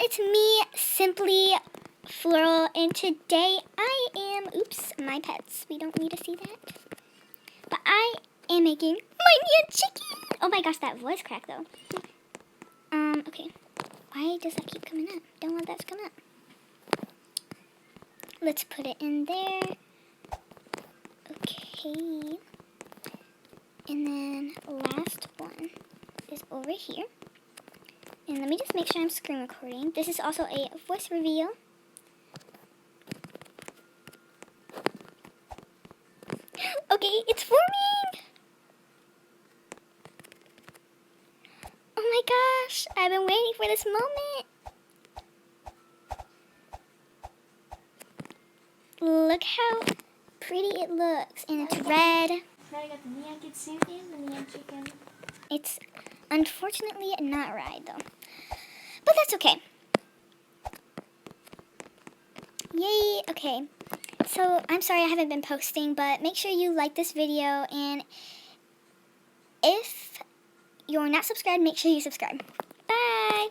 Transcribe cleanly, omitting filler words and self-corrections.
it's me, Simply Floral, and today I am, oops, my pets. We don't need to see that. But I am making my new chicken. Oh my gosh, that voice crack though. Okay. Why does that keep coming up? Don't want that to come up. Let's put it in there. Okay. And then last one is over here. And let me just make sure I'm screen recording. This is also a voice reveal. Okay, it's forming! Oh my gosh, I've been waiting for this moment. Look how pretty it looks, and it's red. Now I got the neon kitsune and the neon chicken. It's unfortunately not right though, but that's okay. Yay, okay. So I'm sorry I haven't been posting, but make sure you like this video, and if you're not subscribed, make sure you subscribe. Bye!